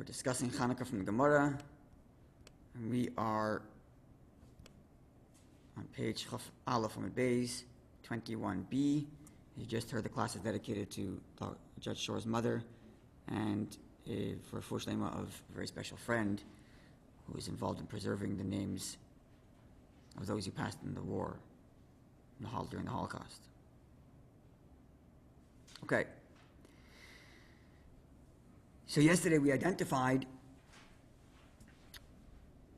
discussing Chanukah from the Gemara, and we are on page Chaf Aleph from Beis 21b. You just heard the class is dedicated to Judge Shor's mother and for Fush Lema of a very special friend who is involved in preserving the names of those who passed in the war during the Holocaust. Okay. So yesterday we identified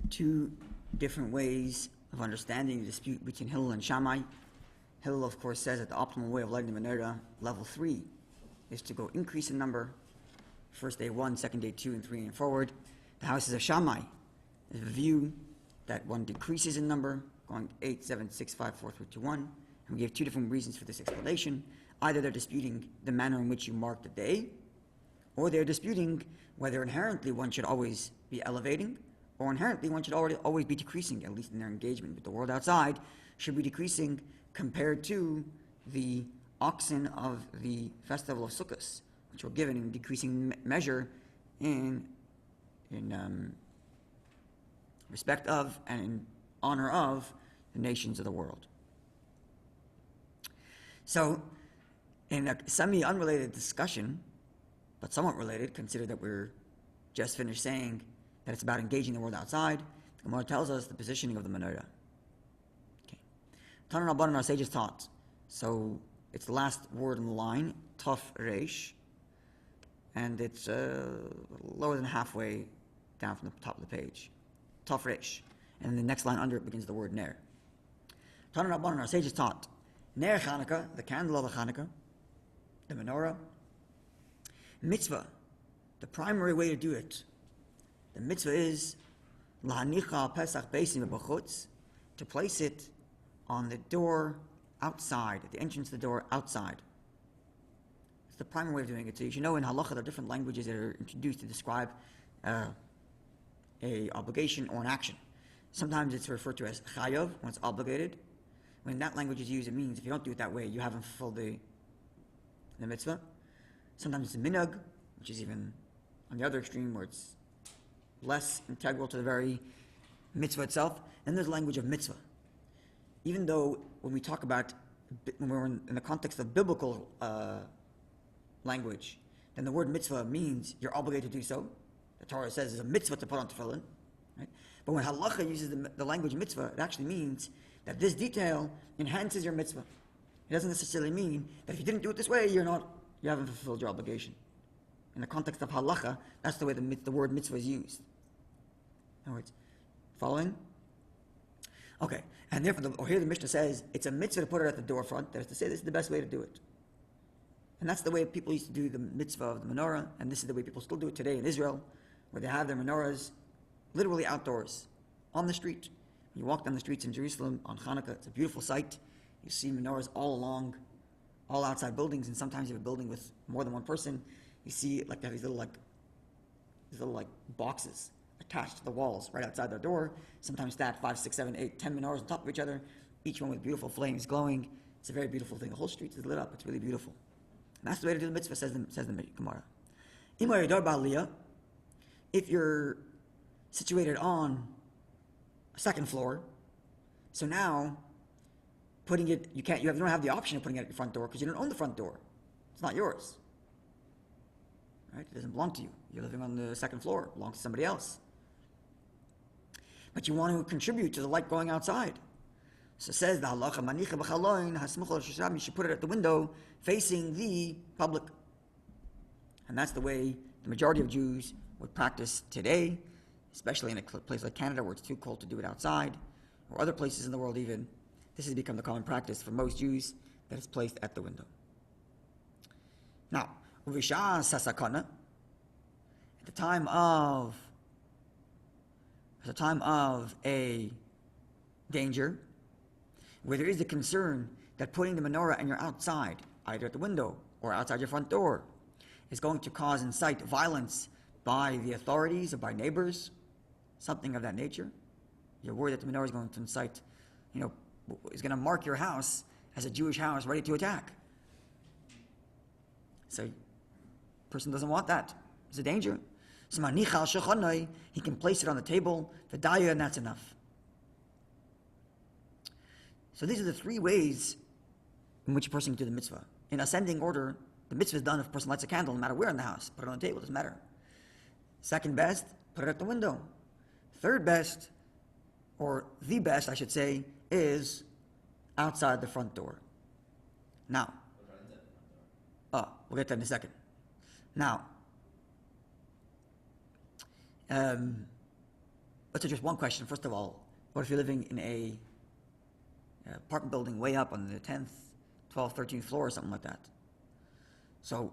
two different ways of understanding the dispute between Hillel and Shammai. Hillel, of course, says that the optimal way of lighting the menorah, level 3, is to go increase in number. First day 1, second day 2, and 3, and forward. The houses of Shammai is a view that one decreases in number, going 8, 7, 6, 5, 4, 3, 2, 1. And we gave two different reasons for this explanation. Either they're disputing the manner in which you mark the day, or they're disputing whether inherently one should always be elevating, or inherently one should always be decreasing, at least in their engagement with the world outside, should be decreasing compared to the oxen of the festival of Sukkot, which were given in decreasing measure in respect of and in honor of the nations of the world. So, in a semi-unrelated discussion, but somewhat related, consider that we're just finished saying that it's about engaging the world outside, the Gemara tells us the positioning of the menorah. Okay. Tana Rabbanan, our sages taught. So it's the last word in the line, Taf Reish, and it's lower than halfway down from the top of the page. Taf Reish. And the next line under it begins the word Ner. Tana Rabbanan, our sages taught. Ner Chanukah, the candle of the Chanukah, the menorah, mitzvah, the primary way to do it. The mitzvah is lahanicha pesach beisim b'chutz, to place it on the door outside, at the entrance of the door outside. It's the primary way of doing it. So you should know in halacha there are different languages that are introduced to describe a obligation or an action. Sometimes it's referred to as chayav, when it's obligated. When that language is used, it means if you don't do it that way, you haven't fulfilled the mitzvah. Sometimes it's a minhag, which is even on the other extreme, where it's less integral to the very mitzvah itself. And there's the language of mitzvah. Even though when we talk about, when we're in the context of biblical language, then the word mitzvah means you're obligated to do so. The Torah says it's a mitzvah to put on tefillin. Right? But when halacha uses the language mitzvah, it actually means that this detail enhances your mitzvah. It doesn't necessarily mean that if you didn't do it this way, you haven't fulfilled your obligation. In the context of halacha, that's the way the word mitzvah is used. In other words, following? Okay, and therefore, here the Mishnah says, it's a mitzvah to put it at the door front. That is to say, this is the best way to do it. And that's the way people used to do the mitzvah of the menorah, and this is the way people still do it today in Israel, where they have their menorahs literally outdoors, on the street. When you walk down the streets in Jerusalem on Chanukah, it's a beautiful sight. You see menorahs all along, all outside buildings, and sometimes you have a building with more than one person. You see like they have these little boxes attached to the walls right outside their door, sometimes stacked 5, 6, 7, 8, 10 menorahs on top of each other, each one with beautiful flames glowing. It's a very beautiful thing. The whole street is lit up. It's really beautiful. And that's the way to do the mitzvah, says the Gemara. If you're situated on a second floor, so now you don't have the option of putting it at your front door because you don't own the front door. It's not yours. Right? It doesn't belong to you. You're living on the second floor. It belongs to somebody else. But you want to contribute to the light going outside. So it says the halacha manicha b'chaloin hasmuch al, you should put it at the window facing the public. And that's the way the majority of Jews would practice today, especially in a place like Canada where it's too cold to do it outside, or other places in the world even. This has become the common practice for most Jews, that it's placed at the window. Now, uvisha sasakana, at the time of a danger, where there is a concern that putting the menorah and you're outside, either at the window or outside your front door, is going to cause incite violence by the authorities or by neighbors, something of that nature. You're worried that the menorah is going to incite, is going to mark your house as a Jewish house ready to attack. So, person doesn't want that. It's a danger. So manicha al shulchanoi, he can place it on the table, v'daya, and that's enough. So these are the three ways in which a person can do the mitzvah. In ascending order, the mitzvah is done if a person lights a candle, no matter where in the house. Put it on the table, doesn't matter. Second best, put it at the window. Third best, or the best, I should say, is outside the front door. Now, we'll get to that in a second. Now, let's address one question. First of all, what if you're living in a apartment building way up on the 10th, 12th, 13th floor or something like that? So,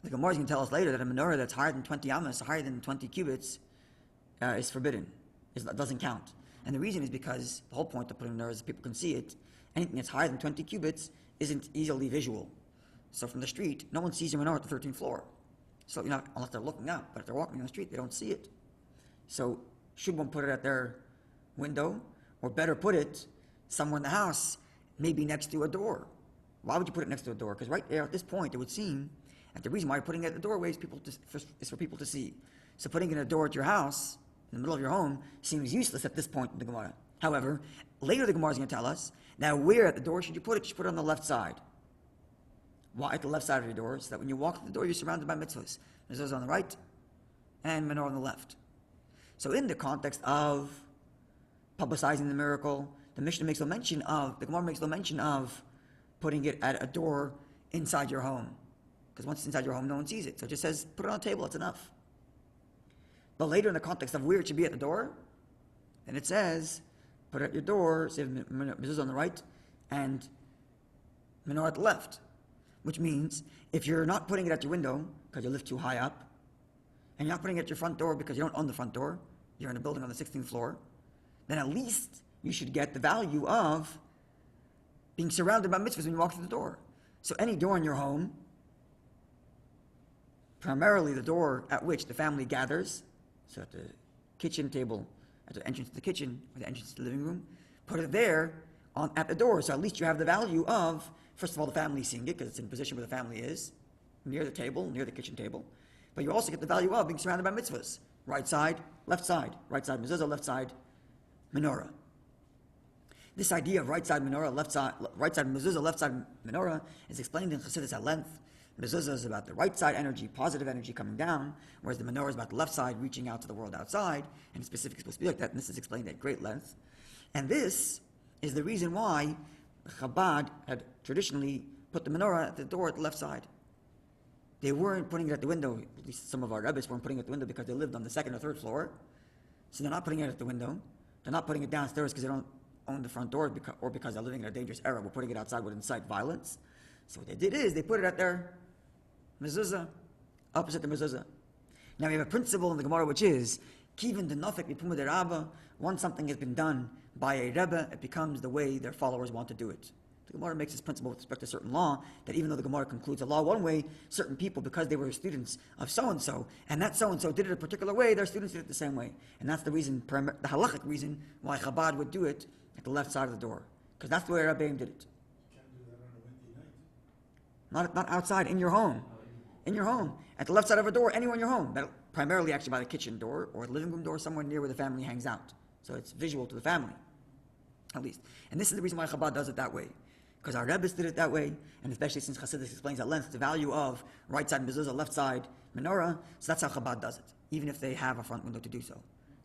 the Gemara is going to tell us later that a menorah that's higher than 20 amas, higher than 20 cubits, is forbidden. It doesn't count. And the reason is because the whole point of putting a menorah is that people can see it. Anything that's higher than 20 cubits isn't easily visual. So from the street, no one sees your menorah at the 13th floor. So, unless they're looking up, but if they're walking on the street, they don't see it. So, should one put it at their window, or better put it somewhere in the house, maybe next to a door? Why would you put it next to a door? Because right there at this point, it would seem that the reason why you're putting it at the doorway is for people to see. So putting it at a door at your house, in the middle of your home, seems useless at this point in the Gemara. However, later the Gemara is going to tell us, now where at the door should you put it? You should put it on the left side. Why at the left side of your door? So that when you walk to the door, you're surrounded by mitzvahs. Mitzvahs on the right, and menorah on the left. So in the context of publicizing the miracle, the Mishnah makes no mention of, the Gemara makes no mention of putting it at a door inside your home. Because once it's inside your home, no one sees it. So it just says, put it on a table, that's enough. But later in the context of where it should be at the door, then it says, put it at your door, say mezuzah on the right, and menorah at the left. Which means, if you're not putting it at your window, because you live too high up, and you're not putting it at your front door because you don't own the front door, you're in a building on the 16th floor, then at least you should get the value of being surrounded by mitzvahs when you walk through the door. So any door in your home, primarily the door at which the family gathers, so at the kitchen table, at the entrance to the kitchen, or the entrance to the living room, put it there at the door. So at least you have the value of, first of all, the family seeing it, because it's in a position where the family is, near the table, near the kitchen table. But you also get the value of being surrounded by mitzvahs. Right side, right side mezuzah, left side menorah. This idea of right side menorah, right side mezuzah, left side menorah is explained in Chassidus at length. Mezuzah is about the right side energy, positive energy coming down, whereas the menorah is about the left side reaching out to the world outside, and specifically supposed to be like that, and this is explained at great length. And this is the reason why Chabad had traditionally put the menorah at the door at the left side. They weren't putting it at the window, at least some of our rabbis weren't putting it at the window because they lived on the second or third floor, so they're not putting it at the window. They're not putting it downstairs because they don't own the front door or because they're living in a dangerous era. We're putting it outside would incite violence. So what they did is they put it at their mezuzah, opposite the mezuzah. Now we have a principle in the Gemara which is, Kivin de nofek mipuma de rabba, once something has been done by a Rebbe, it becomes the way their followers want to do it. The Gemara makes this principle with respect to certain law, that even though the Gemara concludes a law one way, certain people, because they were students of so-and-so, and that so-and-so did it a particular way, their students did it the same way. And that's the reason, the halachic reason, why Chabad would do it at the left side of the door. Because that's the way Rabbi did it. You can't do that on a windy night. Not outside, in your home. In your home. At the left side of a door, anywhere in your home. But primarily actually by the kitchen door, or the living room door, somewhere near where the family hangs out. So it's visual to the family, at least. And this is the reason why Chabad does it that way. Because our Rebbes did it that way, and especially since Chassidus explains at length the value of right side mezuzah, left side menorah, so that's how Chabad does it, even if they have a front window to do so.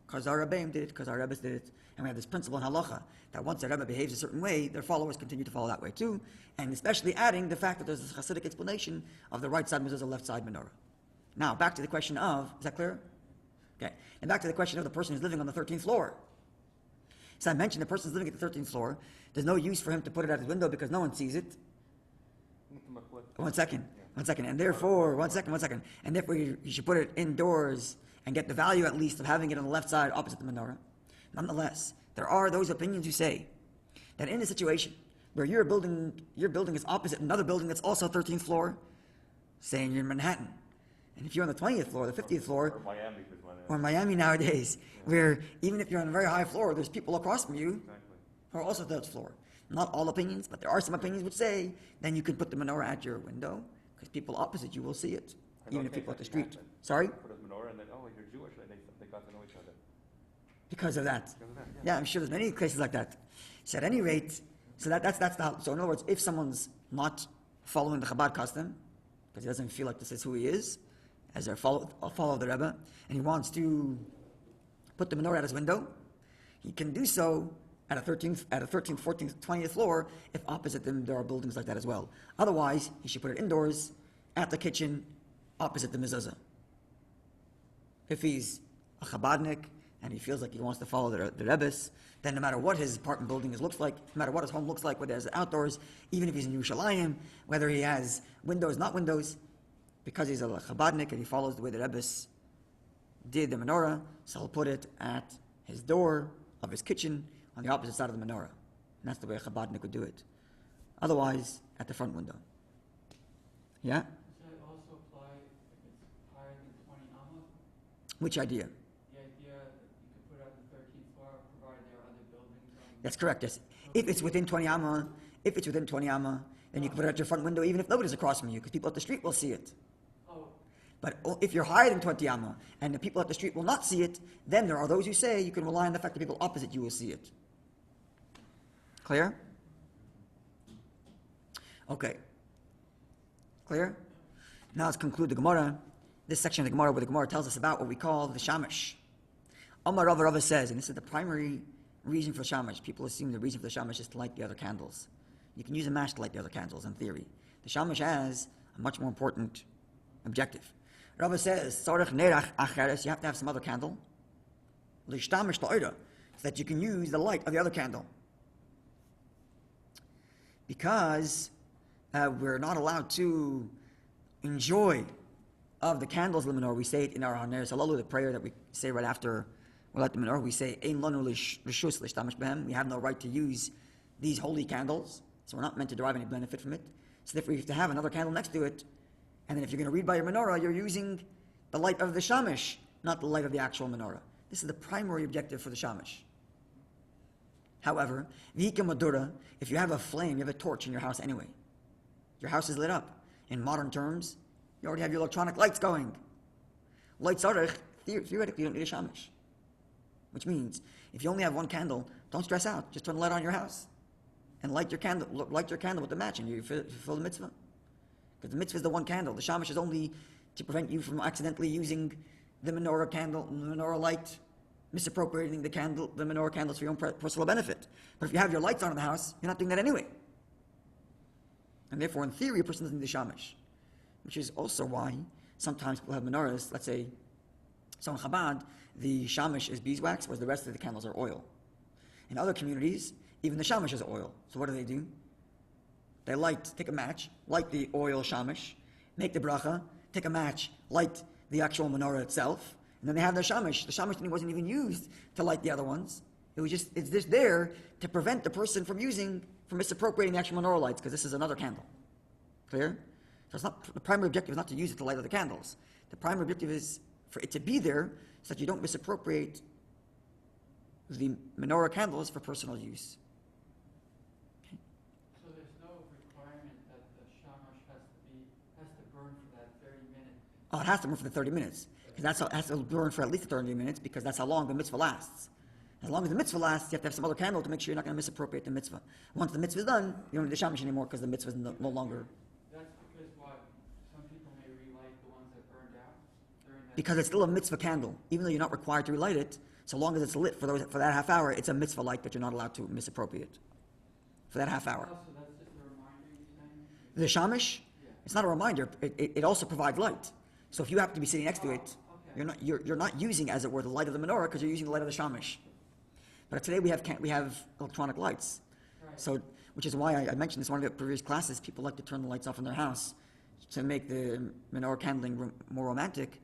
Because our Rebbeim did it, because our Rebbes did it, and we have this principle in halacha that once a Rebbe behaves a certain way, their followers continue to follow that way too, and especially adding the fact that there's this Chassidic explanation of the right side mezuzah, left side menorah. Now, back to the question of, is that clear? Okay, and back to the question of the person who's living on the 13th floor. So I mentioned the person's living at the 13th floor. There's no use for him to put it at his window because no one sees it. One second. And therefore, And therefore, you should put it indoors and get the value at least of having it on the left side opposite the menorah. Nonetheless, there are those opinions who say that in a situation where your building is opposite another building that's also 13th floor, say you're in Manhattan, and if you're on the 20th floor, the 50th floor, or Miami nowadays, where even if you're on a very high floor, there's people across from you who are also 3rd floor. Not all opinions, but there are some opinions which say then you can put the menorah at your window because people opposite you will see it. even if people at the street. Sorry? Put a menorah and then, oh, you're Jewish, and they got to know each other. Because of that. Because of that, Yeah, I'm sure there's many cases like that. So at any rate, so that's the, so in other words, if someone's not following the Chabad custom, because he doesn't feel like this is who he is, as a follower of the Rebbe, and he wants to put the menorah at his window, he can do so at a 13th, 14th, 20th floor if opposite them there are buildings like that as well. Otherwise, he should put it indoors, at the kitchen, opposite the mezuzah. If he's a Chabadnik and he feels like he wants to follow the Rebbe's, then no matter what his apartment building looks like, no matter what his home looks like, whether he has outdoors, even if he's in Yerushalayim, whether he has windows, not windows, because he's a Chabadnik and he follows the way the Rebbe's did the menorah, so he'll put it at his door of his kitchen on the opposite side of the menorah. And that's the way a Chabadnik would do it. Otherwise, at the front window. Yeah? Does that also apply if it's higher than 20 amma? Which idea? The idea that you could put it on the 13th floor, provided there are other buildings on. That's correct, yes. If it's within 20 amma, then you can put it at your front window even if nobody's across from you, because people at the street will see it. Oh, But if you're higher than 20 amma, and the people at the street will not see it, then there are those who say you can rely on the fact that people opposite you will see it. Clear? Okay. Clear? Now let's conclude the Gemara. This section of the Gemara where the Gemara tells us about what we call the Shamash. Omar Rava says, and this is the primary reason for Shamash. People assume the reason for the Shamash is to light the other candles. You can use a match to light the other candles in theory. The Shamash has a much more important objective. Rabbi says, Sarech nerach acheres, you have to have some other candle. Lishtamish ta'ira, so that you can use the light of the other candle. Because we're not allowed to enjoy of the candles of the menorah. We say it in our Haner Salalu, the prayer that we say right after we light the menorah. We say, Ein lanu rishus lishtamish behem. We have no right to use these holy candles, so we're not meant to derive any benefit from it. So therefore you have to have another candle next to it. And then if you're going to read by your menorah, you're using the light of the shamash, not the light of the actual menorah. This is the primary objective for the shamash. However, v'hika madura, if you have a flame, you have a torch in your house anyway. Your house is lit up. In modern terms, you already have your electronic lights going. Light tzarech, theoretically you don't need a shamash. Which means, if you only have one candle, don't stress out. Just turn the light on in your house. And light your candle with the match and you fulfill the mitzvah. Because the mitzvah is the one candle. The shamash is only to prevent you from accidentally using the menorah candle, the menorah light, misappropriating the menorah candles for your own personal benefit. But if you have your lights on in the house, you're not doing that anyway. And therefore, in theory, a person doesn't need the shamash. Which is also why sometimes people have menorahs, let's say, so in Chabad, the shamash is beeswax, whereas the rest of the candles are oil. In other communities, even the shamash is oil. So what do? They take a match, light the oil shamash, make the bracha, take a match, light the actual menorah itself, and then they have their shamash. The shamash wasn't even used to light the other ones. It's just there to prevent the person from misappropriating the actual menorah lights, because this is another candle. Clear? So it's not, the primary objective is not to use it to light other candles. The primary objective is for it to be there so that you don't misappropriate the menorah candles for personal use. so there's no requirement that the shamash has to burn for that 30 minutes? Oh, it has to burn for the 30 minutes. Because it has to burn for at least 30 minutes, because that's how long the mitzvah lasts. As long as the mitzvah lasts, you have to have some other candle to make sure you're not going to misappropriate the mitzvah. Once the mitzvah is done, you don't need the shamash anymore because the mitzvah is no longer. That's because what? Some people may relight the ones that burned out during that. Because it's still a mitzvah candle, even though you're not required to relight it. So long as it's lit for that half hour, it's a mitzvah light that you're not allowed to misappropriate for that half hour. Also, that's just a reminder you're saying? The shamash, Yeah. it's not a reminder. It also provides light. So if you happen to be sitting next to it, okay. you're not using, as it were, the light of the menorah because you're using the light of the shamash. But today we have electronic lights. Right. So, which is why I mentioned this in one of the previous classes. People like to turn the lights off in their house to make the menorah candling more romantic.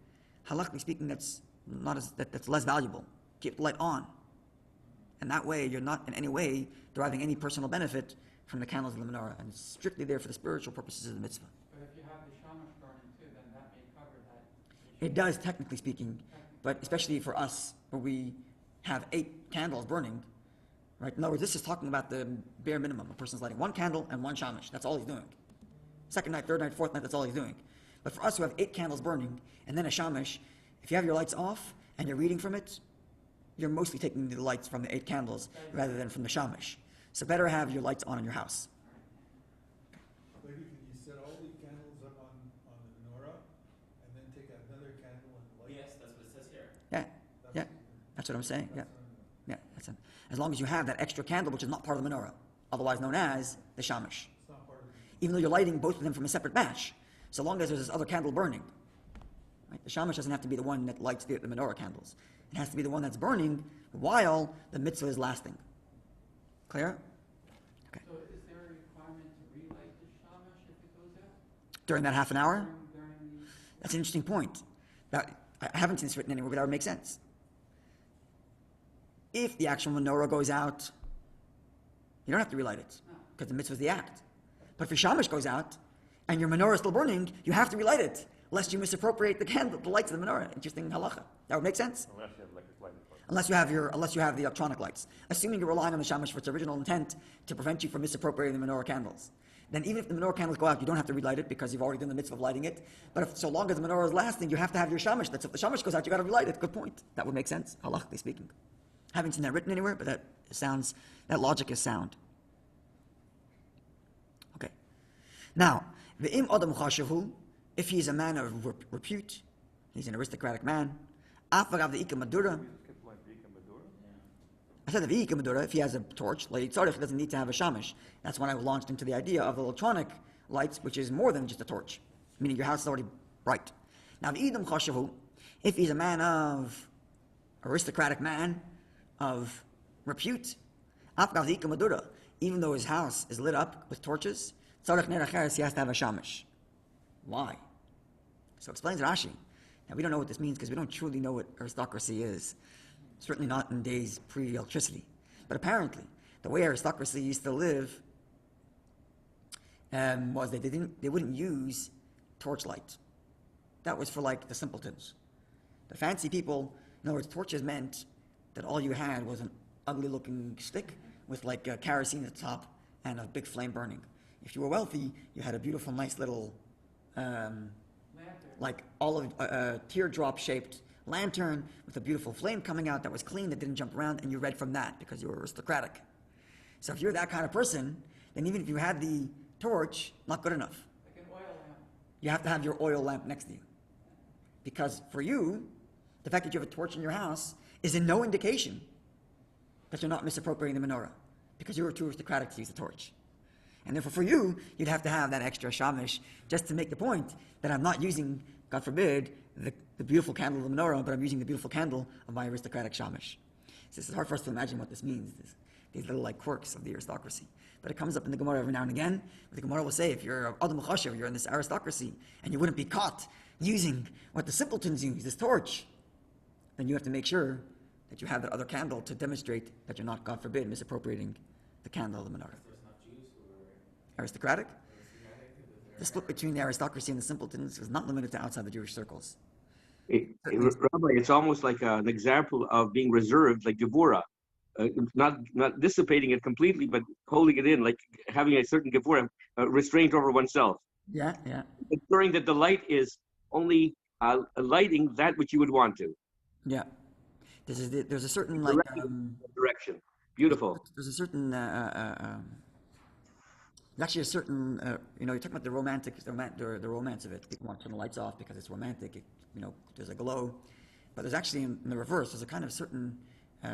Halachically speaking, that's less valuable. Keep the light on, and that way you're not in any way deriving any personal benefit from the candles of the menorah, and it's strictly there for the spiritual purposes of the mitzvah. But if you have the shamash burning too, then that may cover that. It does, technically speaking, but especially for us, where we have 8 candles burning, right? In other words, this is talking about the bare minimum. A person's lighting one candle and one shamash. That's all he's doing. Second night, third night, fourth night, that's all he's doing. But for us who have 8 candles burning, and then a shamash, if you have your lights off and you're reading from it, you're mostly taking the lights from the 8 candles rather than from the shamash. So better have your lights on in your house. Maybe can you set all the candles up on the menorah and then take another candle and light? Yes, that's what it says here. Yeah, yeah, that's what I'm saying. Yeah, yeah. As long as you have that extra candle, which is not part of the menorah, otherwise known as the shamash. It's not part of it. Even though you're lighting both of them from a separate batch, so long as there's this other candle burning. Right? The shamash doesn't have to be the one that lights the menorah candles. It has to be the one that's burning while the mitzvah is lasting. Clear? Okay. So is there a requirement to relight the shamash if it goes out? During that half an hour? During the... That's an interesting point. That, I haven't seen this written anywhere, but that would make sense. If the actual menorah goes out, you don't have to relight it, because the mitzvah is the act. But if your shamash goes out, and your menorah is still burning, you have to relight it, lest you misappropriate the lights of the menorah. Interesting halacha. That would make sense? Unless you have electric lighting. Unless you have the electronic lights. Assuming you're relying on the shamash for its original intent to prevent you from misappropriating the menorah candles. Then even if the menorah candles go out, you don't have to relight it because you've already done the mitzvah of lighting it. But if so long as the menorah is lasting, you have to have your shamash. That's if the shamash goes out, you got to relight it. Good point. That would make sense, halachically speaking. Haven't seen that written anywhere, but that logic is sound. Okay. Now, ve'im adam chashavu, if he is a man of repute, he's an aristocratic man. Afagav the madura. I said the madura, if he has a torch, he doesn't need to have a shamash. That's when I launched into the idea of the electronic lights, which is more than just a torch, meaning your house is already bright. Now, the idam chashavu, if he's a man of aristocratic man, of repute, madura, even though his house is lit up with torches, he has to have a shamash. Why? So explains Rashi. Now we don't know what this means because we don't truly know what aristocracy is. Certainly not in days pre-electricity. But apparently, the way aristocracy used to live was they wouldn't use torchlight. That was for like the simpletons. The fancy people, in other words, torches meant that all you had was an ugly-looking stick with like kerosene at the top and a big flame burning. If you were wealthy, you had a beautiful, nice little, like olive teardrop-shaped lantern with a beautiful flame coming out that was clean, that didn't jump around, and you read from that because you were aristocratic. So if you're that kind of person, then even if you had the torch, not good enough. Like an oil lamp. You have to have your oil lamp next to you. Because for you, the fact that you have a torch in your house is in no indication that you're not misappropriating the menorah, because you were too aristocratic to use the torch. And therefore for you, you'd have to have that extra shamash just to make the point that I'm not using, God forbid, the beautiful candle of the menorah, but I'm using the beautiful candle of my aristocratic shamash. So this is hard for us to imagine what this means, these little like quirks of the aristocracy. But it comes up in the Gemara every now and again. The Gemara will say, if you're Adam Chashav, you're in this aristocracy, and you wouldn't be caught using what the simpletons use, this torch, then you have to make sure that you have that other candle to demonstrate that you're not, God forbid, misappropriating the candle of the menorah. There's not Jews who were Aristocratic? aristocratic. The split between the aristocracy and the simpletons is not limited to outside the Jewish circles. Rabbi, it's almost like an example of being reserved, like Gevurah, not dissipating it completely, but holding it in, like having a certain Gevurah, restraint over oneself. Yeah, yeah. Ensuring that the light is only lighting that which you would want to. Yeah. There's a certain Direction. Beautiful. There's a certain there's actually a certain you're talking about the romance of it. People want to turn the lights off because it's romantic. There's a glow, but there's actually in the reverse. There's a kind of certain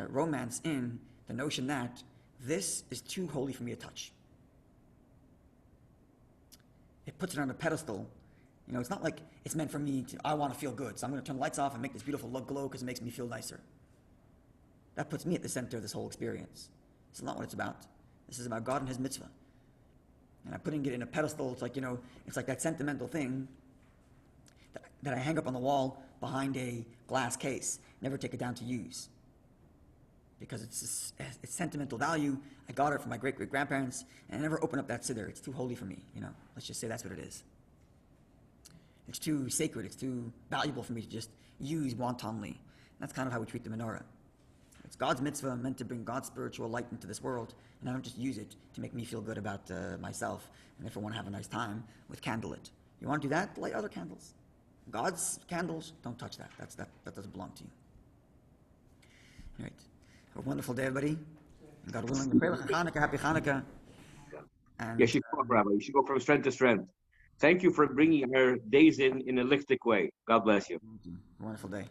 romance in the notion that this is too holy for me to touch. It puts it on a pedestal. It's not like it's meant for me I want to feel good, so I'm going to turn the lights off and make this beautiful glow because it makes me feel nicer. That puts me at the center of this whole experience. This is not what it's about. This is about God and His mitzvah. And I'm putting it in a pedestal. It's like, it's like that sentimental thing that I hang up on the wall behind a glass case. Never take it down to use. Because it's sentimental value. I got it from my great-great-grandparents, and I never open up that siddur. It's too holy for me, Let's just say that's what it is. It's too sacred. It's too valuable for me to just use wantonly. That's kind of how we treat the menorah. It's God's mitzvah meant to bring God's spiritual light into this world, and I don't just use it to make me feel good about myself, and therefore want to have a nice time with candlelit. You want to do that? Light other candles. God's candles, don't touch that. That doesn't belong to you. All right. Have a wonderful day, everybody. And God willing, we pray for Chanukah, happy Chanukah. And, You should go, Rabbi. You should go from strength to strength. Thank you for bringing our days in a lichtic way. God bless you. wonderful day.